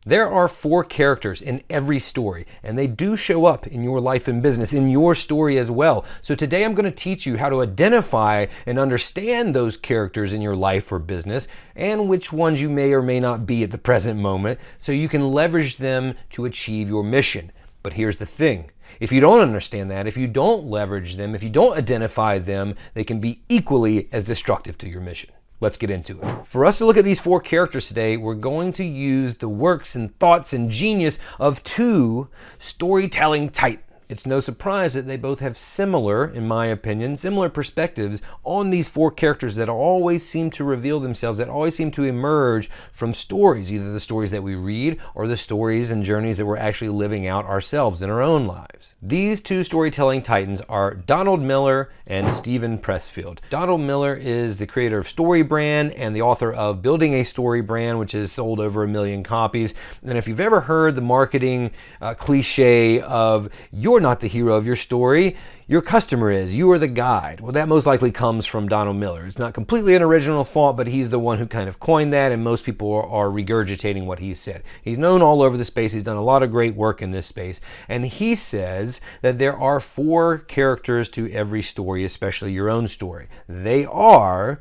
There are 4 characters in every story, and they do show up in your life and business, in your story as well. So today I'm going to teach you how to identify and understand those characters in your life or business, and which ones you may or may not be at the present moment, so you can leverage them to achieve your mission. But here's the thing. If you don't understand that, if you don't leverage them, if you don't identify them, they can be equally as destructive to your mission. Let's get into it. For us to look at these 4 characters today, we're going to use the works and thoughts and genius of 2 storytelling titans. It's no surprise that they both have similar, in my opinion, similar perspectives on these 4 characters that always seem to reveal themselves, that always seem to emerge from stories, either the stories that we read or the stories and journeys that we're actually living out ourselves in our own lives. These 2 storytelling titans are Donald Miller and Steven Pressfield. Donald Miller is the creator of StoryBrand and the author of Building a Story Brand, which has sold over 1 million copies. And if you've ever heard the marketing cliche of you're not the hero of your story, your customer is, you are the guide. Well, that most likely comes from Donald Miller. It's not completely an original thought, but he's the one who kind of coined that, and most people are regurgitating what he said. He's known all over the space. He's done a lot of great work in this space. And he says that there are 4 characters to every story, especially your own story. They are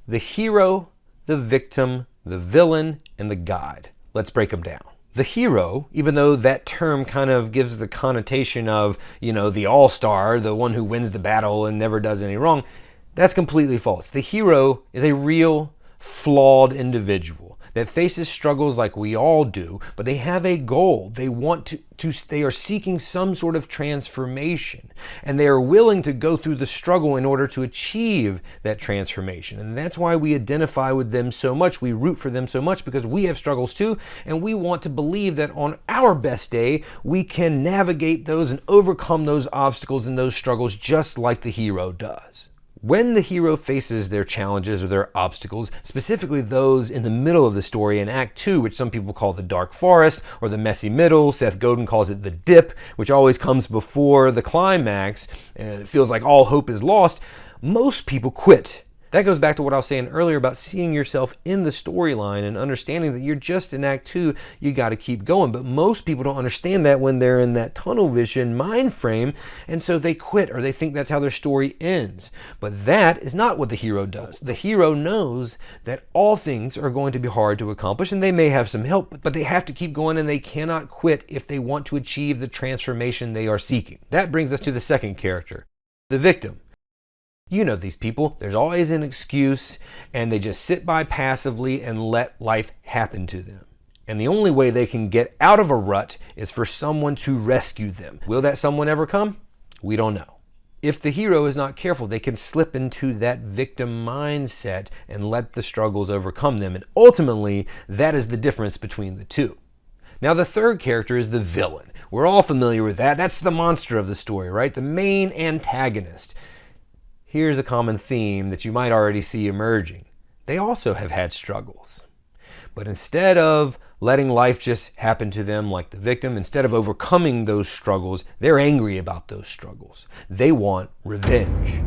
the hero, the victim, the villain, and the guide. Let's break them down. The hero, even though that term kind of gives the connotation of, the all-star, the one who wins the battle and never does any wrong, that's completely false. The hero is a real, flawed individual that faces struggles like we all do, but they have a goal. They want they are seeking some sort of transformation, and they are willing to go through the struggle in order to achieve that transformation. And that's why we identify with them so much. We root for them so much because we have struggles too, and we want to believe that on our best day, we can navigate those and overcome those obstacles and those struggles just like the hero does. When the hero faces their challenges or their obstacles, specifically those in the middle of the story in Act 2, which some people call the dark forest or the messy middle, Seth Godin calls it the dip, which always comes before the climax, and it feels like all hope is lost, most people quit. That goes back to what I was saying earlier about seeing yourself in the storyline and understanding that you're just in Act 2, you got to keep going. But most people don't understand that when they're in that tunnel vision mind frame, and so they quit or they think that's how their story ends. But that is not what the hero does. The hero knows that all things are going to be hard to accomplish, and they may have some help, but they have to keep going, and they cannot quit if they want to achieve the transformation they are seeking. That brings us to the second character, the victim. You know these people. There's always an excuse, and they just sit by passively and let life happen to them. And the only way they can get out of a rut is for someone to rescue them. Will that someone ever come? We don't know. If the hero is not careful, they can slip into that victim mindset and let the struggles overcome them. And ultimately, that is the difference between the 2. Now, the third character is the villain. We're all familiar with that. That's the monster of the story, right? The main antagonist. Here's a common theme that you might already see emerging. They also have had struggles. But instead of letting life just happen to them like the victim, instead of overcoming those struggles, they're angry about those struggles. They want revenge.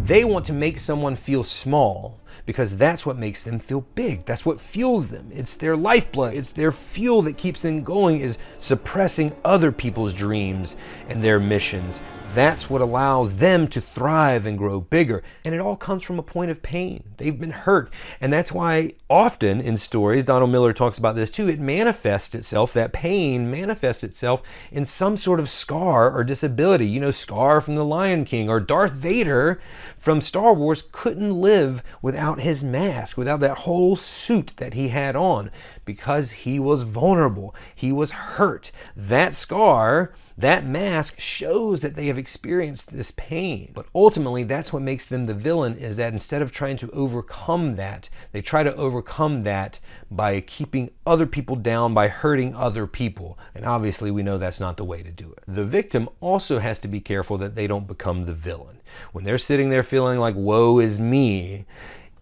They want to make someone feel small because that's what makes them feel big. That's what fuels them. It's their lifeblood. It's their fuel that keeps them going, is suppressing other people's dreams and their missions. That's what allows them to thrive and grow bigger. And it all comes from a point of pain. They've been hurt. And that's why often in stories, Donald Miller talks about this too, it manifests itself, that pain manifests itself in some sort of scar or disability. Scar from The Lion King, or Darth Vader from Star Wars couldn't live without his mask, without that whole suit that he had on, because he was vulnerable. He was hurt. That scar, that mask shows that they have experienced this pain. But ultimately, that's what makes them the villain, is that instead of trying to overcome that, they try to overcome that by keeping other people down, by hurting other people. And obviously, we know that's not the way to do it. The victim also has to be careful that they don't become the villain. When they're sitting there feeling like, woe is me,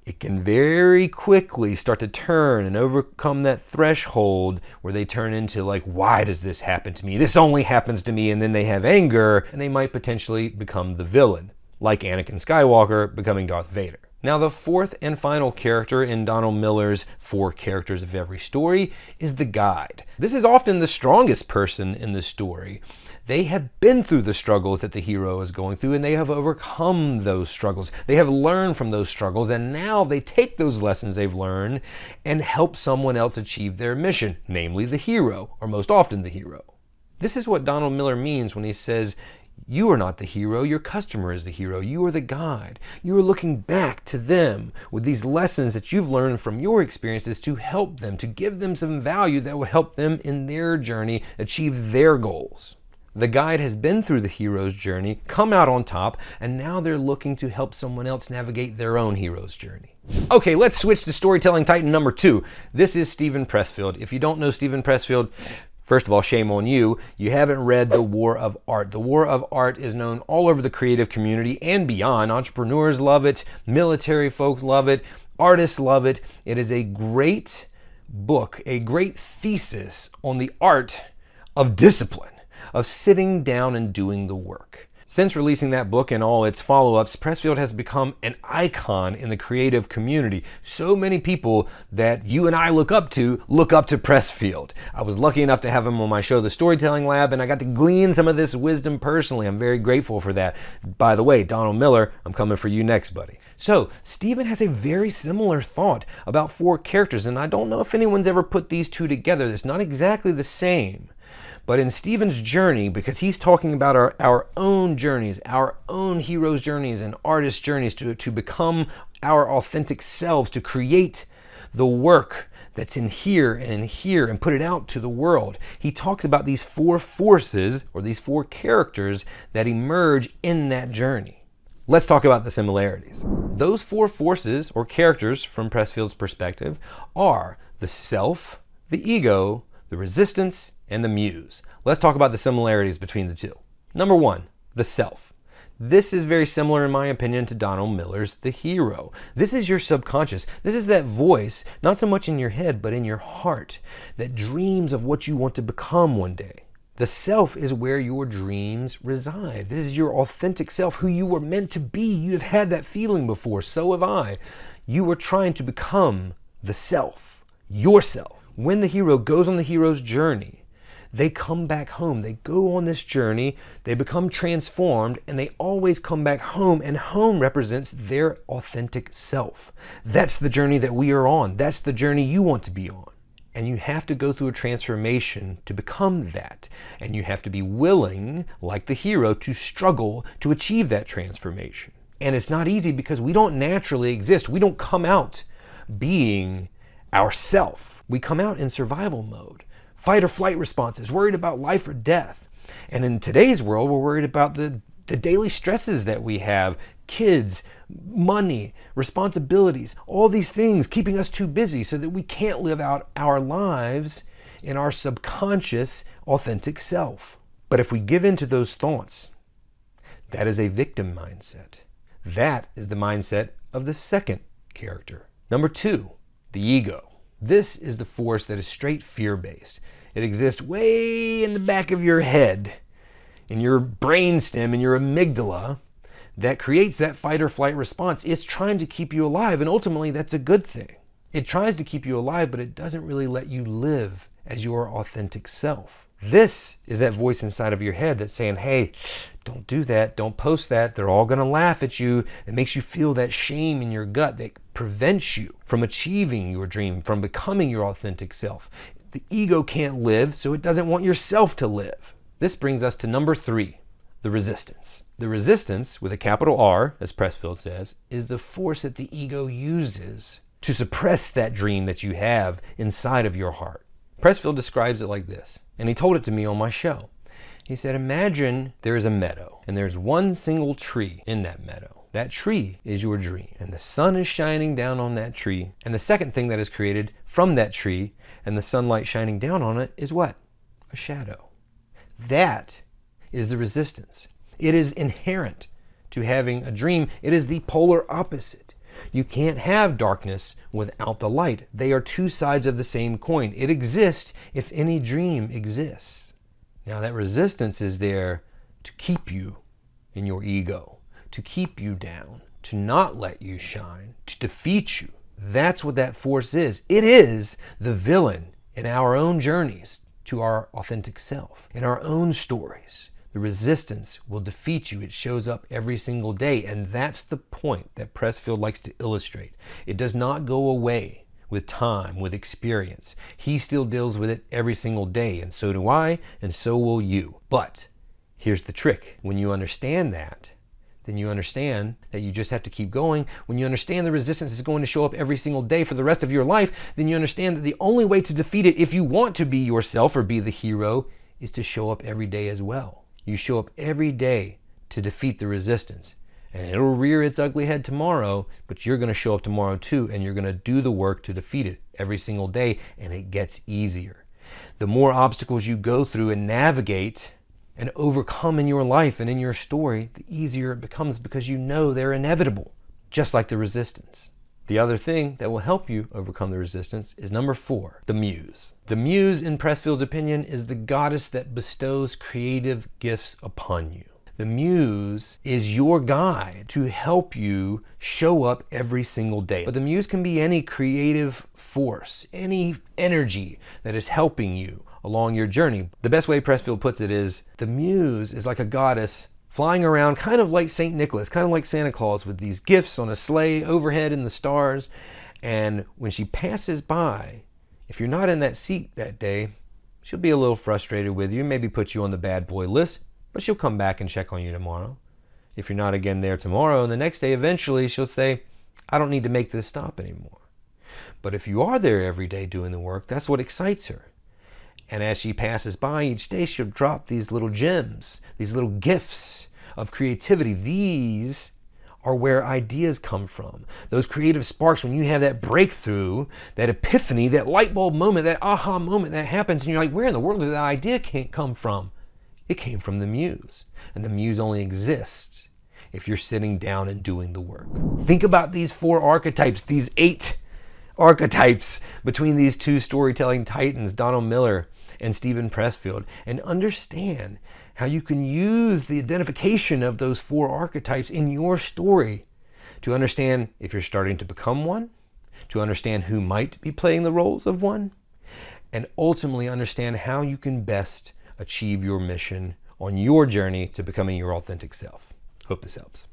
it can very quickly start to turn and overcome that threshold where they turn into like, why does this happen to me? This only happens to me. And then they have anger, and they might potentially become the villain, like Anakin Skywalker becoming Darth Vader. Now, the fourth and final character in Donald Miller's 4 Characters of Every Story is the guide. This is often the strongest person in the story. They have been through the struggles that the hero is going through, and they have overcome those struggles. They have learned from those struggles, and now they take those lessons they've learned and help someone else achieve their mission, namely the hero, or most often the hero. This is what Donald Miller means when he says, you are not the hero, your customer is the hero. You are the guide. You are looking back to them with these lessons that you've learned from your experiences to help them, to give them some value that will help them in their journey achieve their goals. The guide has been through the hero's journey, come out on top, and now they're looking to help someone else navigate their own hero's journey. Okay, let's switch to storytelling titan number 2. This is Steven Pressfield. If you don't know Steven Pressfield, first of all, shame on you. You haven't read The War of Art. The War of Art is known all over the creative community and beyond. Entrepreneurs love it. Military folks love it. Artists love it. It is a great book, a great thesis on the art of discipline, of sitting down and doing the work. Since releasing that book and all its follow-ups, Pressfield has become an icon in the creative community. So many people that you and I look up to Pressfield. I was lucky enough to have him on my show, The Storytelling Lab, and I got to glean some of this wisdom personally. I'm very grateful for that. By the way, Donald Miller, I'm coming for you next, buddy. So, Steven has a very similar thought about 4 characters, and I don't know if anyone's ever put these 2 together. It's not exactly the same. But in Steven's journey, because he's talking about our own journeys, our own heroes' journeys and artists' journeys to become our authentic selves, to create the work that's in here and put it out to the world. He talks about these 4 forces, or these 4 characters that emerge in that journey. Let's talk about the similarities. Those 4 forces, or characters from Pressfield's perspective, are the self, the ego, the resistance, and the muse. Let's talk about the similarities between the 2. Number 1, the self. This is very similar, in my opinion, to Donald Miller's The Hero. This is your subconscious. This is that voice, not so much in your head, but in your heart, that dreams of what you want to become one day. The self is where your dreams reside. This is your authentic self, who you were meant to be. You have had that feeling before. So have I. You were trying to become the self, yourself. When the hero goes on the hero's journey, they come back home. They go on this journey, they become transformed, and they always come back home, and home represents their authentic self. That's the journey that we are on. That's the journey you want to be on. And you have to go through a transformation to become that. And you have to be willing, like the hero, to struggle to achieve that transformation. And it's not easy because we don't naturally exist. We don't come out being ourself. We come out in survival mode. Fight or flight responses, worried about life or death. And in today's world, we're worried about the daily stresses that we have, kids, money, responsibilities, all these things keeping us too busy so that we can't live out our lives in our subconscious, authentic self. But if we give in to those thoughts, that is a victim mindset. That is the mindset of the second character. Number 2, the ego. This is the force that is straight fear-based. It exists way in the back of your head, in your brainstem, in your amygdala, that creates that fight or flight response. It's trying to keep you alive, and ultimately that's a good thing. It tries to keep you alive, but it doesn't really let you live as your authentic self. This is that voice inside of your head that's saying, hey, don't do that, don't post that, they're all gonna laugh at you. It makes you feel that shame in your gut that prevents you from achieving your dream, from becoming your authentic self. The ego can't live, so it doesn't want yourself to live. This brings us to number 3, the resistance. The resistance, with a capital R, as Pressfield says, is the force that the ego uses to suppress that dream that you have inside of your heart. Pressfield describes it like this, and he told it to me on my show. He said, imagine there is a meadow, and there's one single tree in that meadow. That tree is your dream, and the sun is shining down on that tree, and the second thing that is created from that tree and the sunlight shining down on it is what? A shadow. That is the resistance. It is inherent to having a dream. It is the polar opposite. You can't have darkness without the light. They are 2 sides of the same coin. It exists if any dream exists. Now that resistance is there to keep you in your ego, to keep you down, to not let you shine, to defeat you. That's what that force is. It is the villain in our own journeys to our authentic self, in our own stories. The resistance will defeat you. It shows up every single day, and that's the point that Pressfield likes to illustrate. It does not go away with time, with experience. He still deals with it every single day, and so do I, and so will you. But here's the trick. When you understand that, then you understand that you just have to keep going. When you understand the resistance is going to show up every single day for the rest of your life, then you understand that the only way to defeat it, if you want to be yourself or be the hero, is to show up every day as well. You show up every day to defeat the resistance. And it'll rear its ugly head tomorrow, but you're going to show up tomorrow too, and you're going to do the work to defeat it every single day, and it gets easier. The more obstacles you go through and navigate and overcome in your life and in your story, the easier it becomes because you know they're inevitable, just like the resistance. The other thing that will help you overcome the resistance is number 4, the Muse. The Muse, in Pressfield's opinion, is the goddess that bestows creative gifts upon you. The Muse is your guide to help you show up every single day. But the Muse can be any creative force, any energy that is helping you along your journey. The best way Pressfield puts it is, the Muse is like a goddess flying around, kind of like St. Nicholas, kind of like Santa Claus, with these gifts on a sleigh overhead in the stars. And when she passes by, if you're not in that seat that day, she'll be a little frustrated with you, maybe put you on the bad boy list, but she'll come back and check on you tomorrow. If you're not again there tomorrow and the next day, eventually she'll say, I don't need to make this stop anymore. But if you are there every day doing the work, that's what excites her. And as she passes by each day, she'll drop these little gems, these little gifts of creativity. These are where ideas come from. Those creative sparks, when you have that breakthrough, that epiphany, that light bulb moment, that aha moment that happens, and you're like, where in the world did that idea come from? It came from the Muse. And the Muse only exists if you're sitting down and doing the work. Think about these 4 archetypes, these 8 archetypes between these 2 storytelling titans, Donald Miller and Steven Pressfield, and understand how you can use the identification of those 4 archetypes in your story to understand if you're starting to become one, to understand who might be playing the roles of one, and ultimately understand how you can best achieve your mission on your journey to becoming your authentic self. Hope this helps.